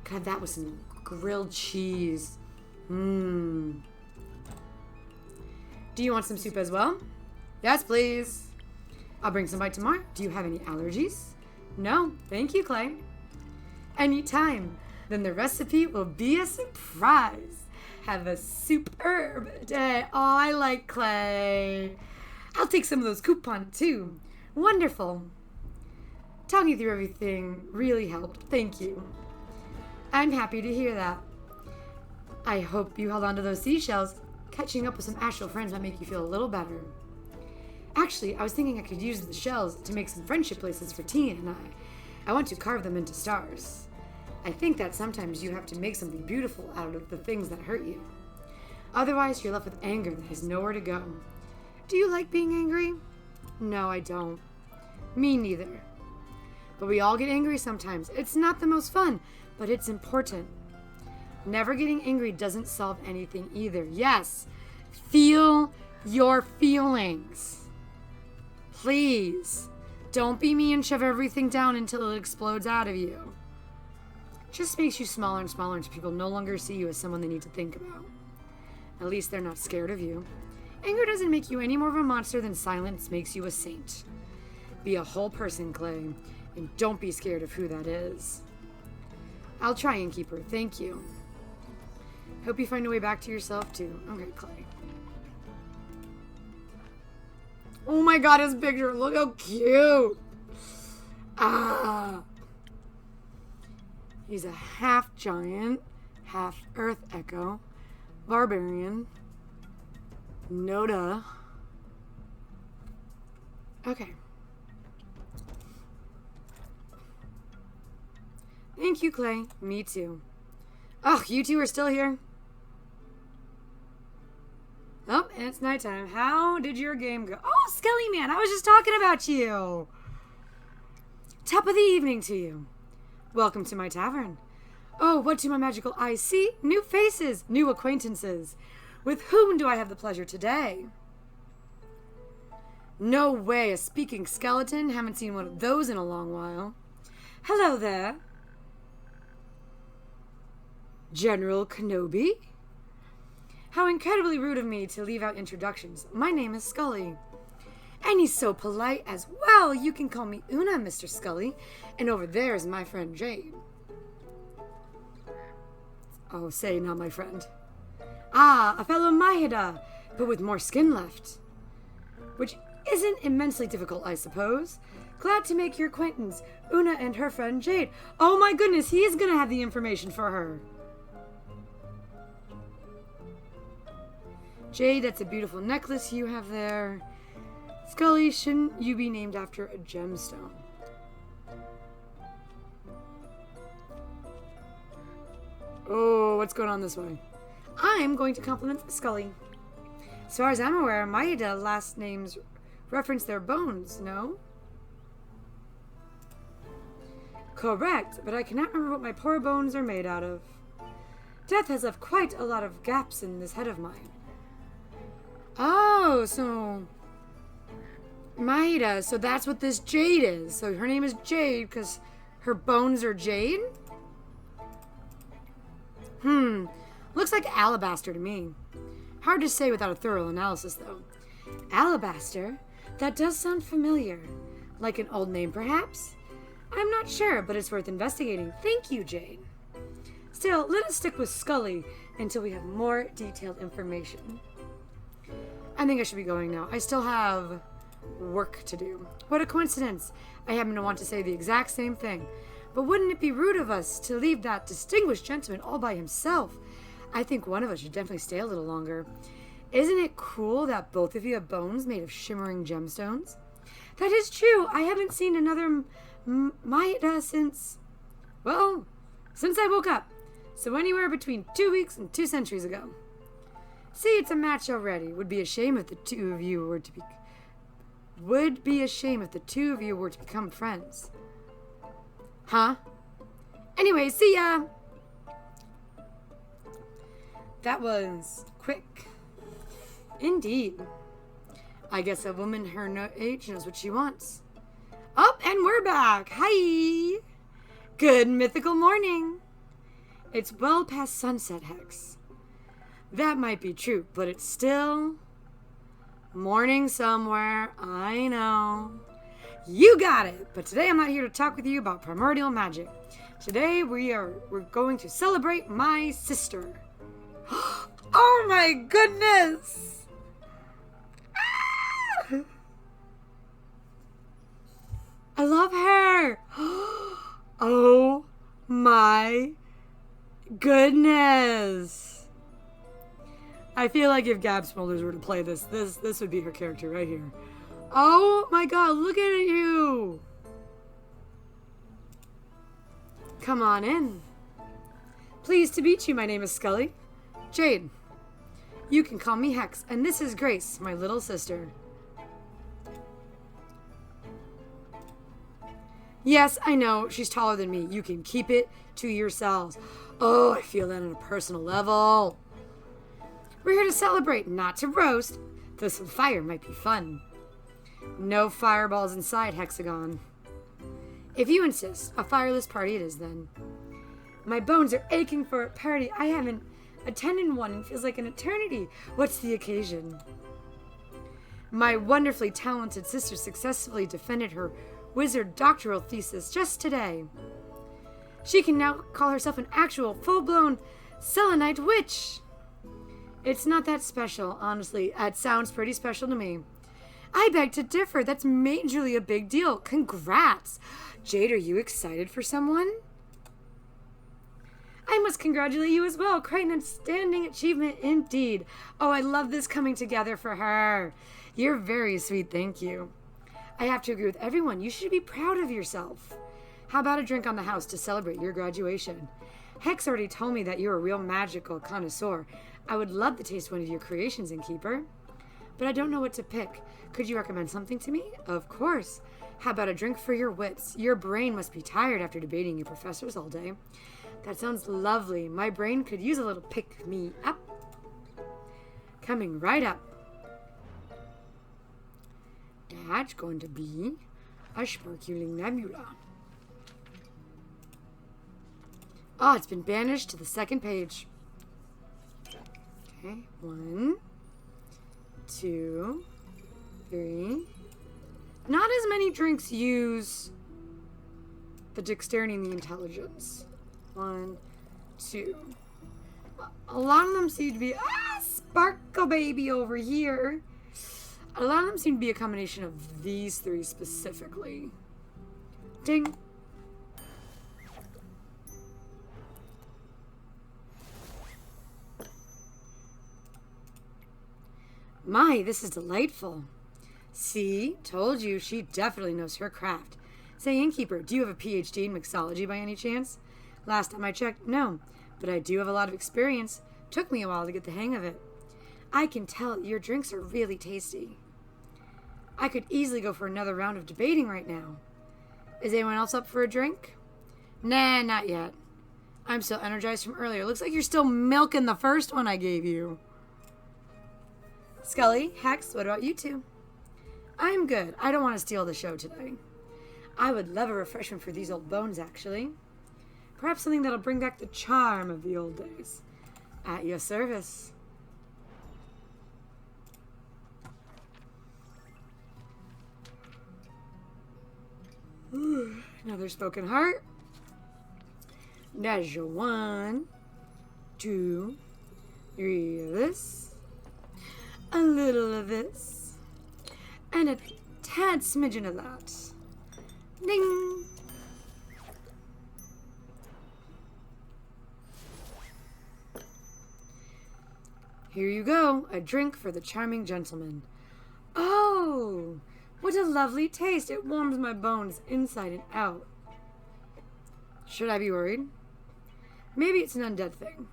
Could have that with some grilled cheese. Do you want some soup as well? Yes, please. I'll bring some by tomorrow. Do you have any allergies? No, thank you, Clay. Anytime. Then the recipe will be a surprise. Have a superb day. Oh, I like Clay. I'll take some of those coupons too. Wonderful. Talking through everything really helped. Thank you. I'm happy to hear that. I hope you held on to those seashells. Catching up with some astral friends might make you feel a little better. Actually, I was thinking I could use the shells to make some friendship bracelets for Tia and I. I want to carve them into stars. I think that sometimes you have to make something beautiful out of the things that hurt you. Otherwise, you're left with anger that has nowhere to go. Do you like being angry? No, I don't. Me neither. But we all get angry sometimes. It's not the most fun, but it's important. Never getting angry doesn't solve anything either. Yes, feel your feelings. Please, don't be me and shove everything down until it explodes out of you. Just makes you smaller and smaller until people no longer see you as someone they need to think about. At least they're not scared of you. Anger doesn't make you any more of a monster than silence makes you a saint. Be a whole person, Clay, and don't be scared of who that is. I'll try, Innkeeper. Thank you. Hope you find a way back to yourself, too. Okay, Clay. Oh my god, his picture. Look how cute. Ah. He's a half giant, half earth echo, barbarian, Noda. Okay. Thank you, Clay. Me too. Oh, you two are still here? Oh, and it's nighttime. How did your game go? Oh, Skelly Man, I was just talking about you. Top of the evening to you. Welcome to my tavern. Oh, what do my magical eyes see? New faces, new acquaintances. With whom do I have the pleasure today? No way, a speaking skeleton. Haven't seen one of those in a long while. Hello there. General Kenobi? How incredibly rude of me to leave out introductions. My name is Scully. And he's so polite as well. You can call me Una, Mr. Scully. And over there is my friend Jade. Oh, say not my friend. Ah, a fellow Mahida, but with more skin left. Which isn't immensely difficult, I suppose. Glad to make your acquaintance, Una and her friend Jade. Oh my goodness, he is going to have the information for her. Jade, that's a beautiful necklace you have there. Scully, shouldn't you be named after a gemstone? Oh, what's going on this way? I'm going to compliment Scully. As far as I'm aware, Maida last names reference their bones, no? Correct, but I cannot remember what my poor bones are made out of. Death has left quite a lot of gaps in this head of mine. Oh, so... Maida, so that's what this Jade is. So her name is Jade because her bones are jade? Looks like alabaster to me. Hard to say without a thorough analysis, though. Alabaster? That does sound familiar. Like an old name, perhaps? I'm not sure, but it's worth investigating. Thank you, Jade. Still, let us stick with Scully until we have more detailed information. I think I should be going now. I still have work to do. What a coincidence. I happen to want to say the exact same thing. But wouldn't it be rude of us to leave that distinguished gentleman all by himself? I think one of us should definitely stay a little longer. Isn't it cool that both of you have bones made of shimmering gemstones? That is true. I haven't seen another Maida since I woke up. So anywhere between 2 weeks and 2 centuries ago. See, it's a match already. Would be a shame if the two of you were to become friends. Huh? Anyway, see ya! That was quick. Indeed. I guess a woman her age knows what she wants. Oh, and we're back. Hi! Good mythical morning. It's well past sunset, Hex. That might be true, but it's still morning somewhere. I know. You got it! But today I'm not here to talk with you about primordial magic. Today we're going to celebrate my sister. Oh my goodness! Ah! I love her! Oh my goodness! I feel like if Gab Smolders were to play this would be her character right here. Oh my god, look at you! Come on in. Pleased to meet you. My name is Scully. Jade. You can call me Hex, and this is Grace, my little sister. Yes, I know, she's taller than me. You can keep it to yourselves. Oh, I feel that on a personal level. We're here to celebrate, not to roast, though some fire might be fun. No fireballs inside, Hexagon. If you insist, a fireless party it is then. My bones are aching for a party. I haven't attended one and feels like an eternity. What's the occasion? My wonderfully talented sister successfully defended her wizard doctoral thesis just today. She can now call herself an actual full-blown selenite witch. It's not that special, honestly. It sounds pretty special to me. I beg to differ. That's majorly a big deal. Congrats. Jade, are you excited for someone? I must congratulate you as well. Quite an outstanding achievement indeed. Oh, I love this coming together for her. You're very sweet, thank you. I have to agree with everyone. You should be proud of yourself. How about a drink on the house to celebrate your graduation? Hex already told me that you're a real magical connoisseur. I would love to taste one of your creations, Innkeeper. But I don't know what to pick. Could you recommend something to me? Of course. How about a drink for your wits? Your brain must be tired after debating your professors all day. That sounds lovely. My brain could use a little pick-me-up. Coming right up. That's going to be a sparkling nebula. Oh, it's been banished to the second page. Okay, 1, 2, 3. Not as many drinks use the dexterity and the intelligence. 1, 2. A lot of them seem to be Sparkle Baby over here. A lot of them seem to be a combination of these three specifically. Ding. My, this is delightful. See, told you, she definitely knows her craft. Say, Innkeeper, do you have a PhD in mixology by any chance? Last time I checked, no, but I do have a lot of experience. Took me a while to get the hang of it. I can tell your drinks are really tasty. I could easily go for another round of debating right now. Is anyone else up for a drink? Nah, not yet. I'm still energized from earlier. Looks like you're still milking the first one I gave you. Scully, Hex, what about you two? I'm good. I don't want to steal the show today. I would love a refreshment for these old bones, actually. Perhaps something that'll bring back the charm of the old days. At your service. Another spoken heart. There's your 1, 2, 3 of this. A little of this. And a tad smidgen of that. Ding! Here you go, a drink for the charming gentleman. Oh, what a lovely taste. It warms my bones inside and out. Should I be worried? Maybe it's an undead thing.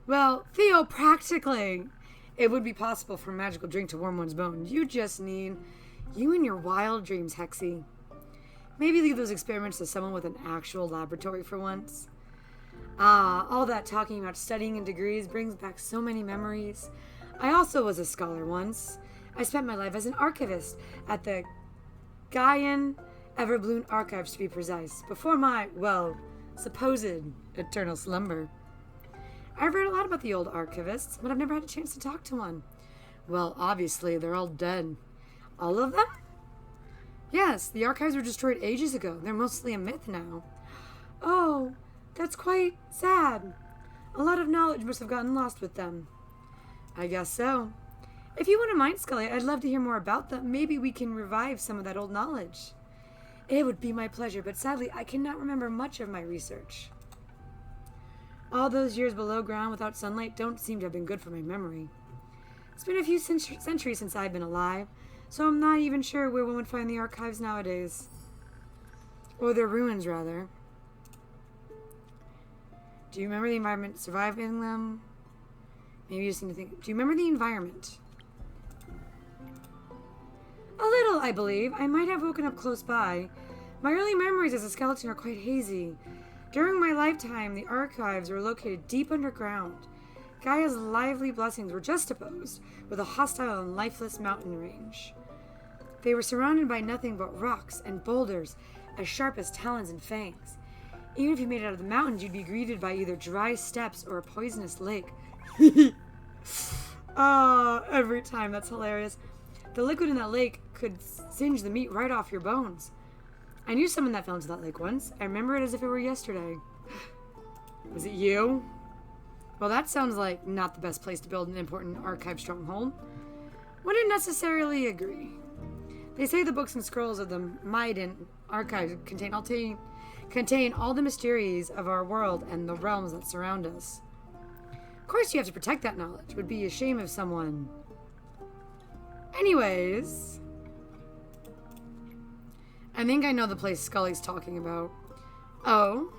Well, theopractically, it would be possible for a magical drink to warm one's bones. You just need you and your wild dreams, Hexy. Maybe leave those experiments to someone with an actual laboratory for once. All that talking about studying and degrees brings back so many memories. I also was a scholar once. I spent my life as an archivist at the Gaian Everbloom Archives, to be precise, before my, well, supposed eternal slumber. I've read a lot about the old archivists, but I've never had a chance to talk to one. Well, obviously, they're all dead. All of them? Yes, the archives were destroyed ages ago. They're mostly a myth now. Oh, that's quite sad. A lot of knowledge must have gotten lost with them. I guess so. If you wouldn't mind, Scully, I'd love to hear more about them. Maybe we can revive some of that old knowledge. It would be my pleasure, but sadly, I cannot remember much of my research. All those years below ground without sunlight don't seem to have been good for my memory. It's been a few centuries since I've been alive, so I'm not even sure where one would find the archives nowadays. Or their ruins, rather. Do you remember the environment surviving them? Maybe you just need to think. Do you remember the environment? A little, I believe. I might have woken up close by. My early memories as a skeleton are quite hazy. During my lifetime, the archives were located deep underground. Gaia's lively blessings were juxtaposed with a hostile and lifeless mountain range. They were surrounded by nothing but rocks and boulders as sharp as talons and fangs. Even if you made it out of the mountains, you'd be greeted by either dry steppes or a poisonous lake. Oh, every time. That's hilarious. The liquid in that lake could singe the meat right off your bones. I knew someone that fell into that lake once. I remember it as if it were yesterday. Was it you? Well, that sounds like not the best place to build an important archive stronghold. Wouldn't necessarily agree. They say the books and scrolls of the Maiden archives contain all the mysteries of our world and the realms that surround us. Of course you have to protect that knowledge. It would be a shame if someone... Anyways... I think I know the place Scully's talking about. Oh?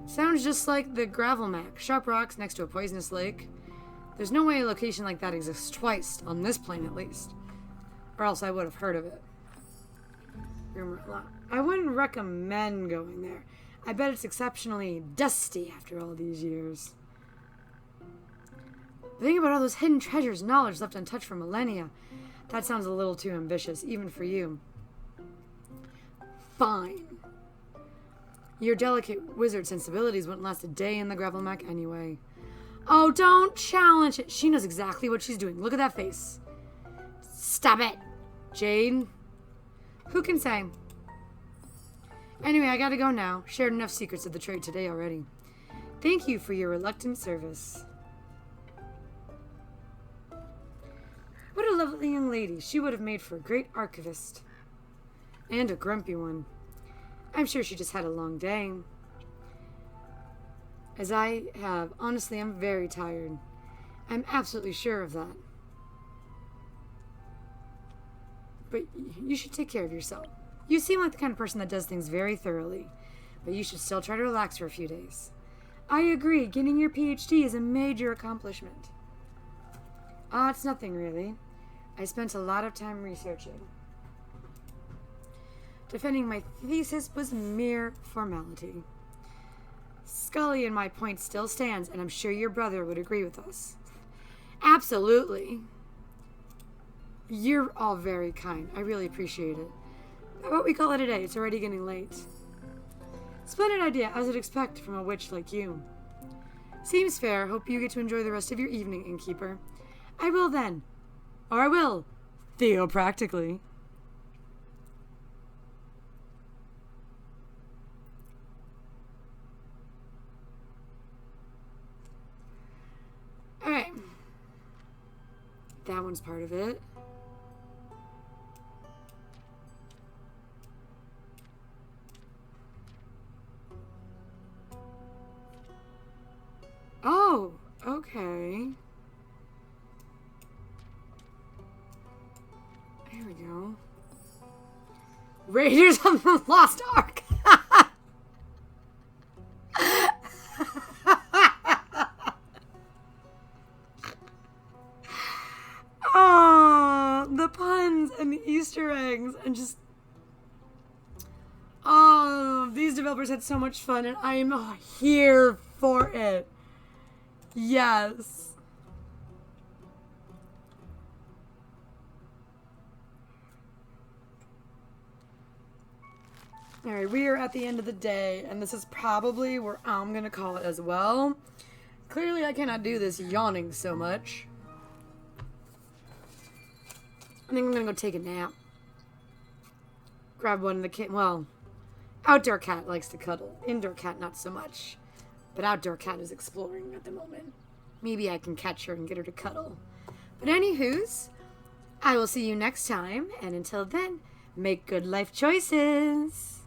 Sounds just like the Gravel Mac. Sharp rocks next to a poisonous lake. There's no way a location like that exists twice, on this plane at least. Or else I would have heard of it. I wouldn't recommend going there. I bet it's exceptionally dusty after all these years. Think about all those hidden treasures, knowledge left untouched for millennia. That sounds a little too ambitious, even for you. Fine. Your delicate wizard sensibilities wouldn't last a day in the Gravel Mac anyway. Oh, don't challenge it. She knows exactly what she's doing. Look at that face. Stop it, Jade. Who can say? Anyway, I gotta go now. Shared enough secrets of the trade today already. Thank you for your reluctant service. What a lovely young lady. She would have made for a great archivist. And a grumpy one. I'm sure she just had a long day. As I have. Honestly, I'm very tired. I'm absolutely sure of that. But you should take care of yourself. You seem like the kind of person that does things very thoroughly. But you should still try to relax for a few days. I agree. Getting your PhD is a major accomplishment. It's nothing really. I spent a lot of time researching. Defending my thesis was mere formality. Scully and my point still stands, and I'm sure your brother would agree with us. Absolutely. You're all very kind. I really appreciate it. How about we call it a day? It's already getting late. Splendid idea, as I'd expect from a witch like you. Seems fair. Hope you get to enjoy the rest of your evening, innkeeper. I will then. Or I will. Theopractically. Alright. That one's part of it. Oh, okay. There we go. Raiders of the Lost Ark. Oh, the puns and the Easter eggs and just... Oh, these developers had so much fun and I am here for it. Yes. Alright, we are at the end of the day, and this is probably where I'm going to call it as well. Clearly, I cannot do this yawning so much. I think I'm going to go take a nap. Grab one of the kitten. Well, outdoor cat likes to cuddle. Indoor cat, not so much. But outdoor cat is exploring at the moment. Maybe I can catch her and get her to cuddle. But anywho's, I will see you next time, and until then, make good life choices.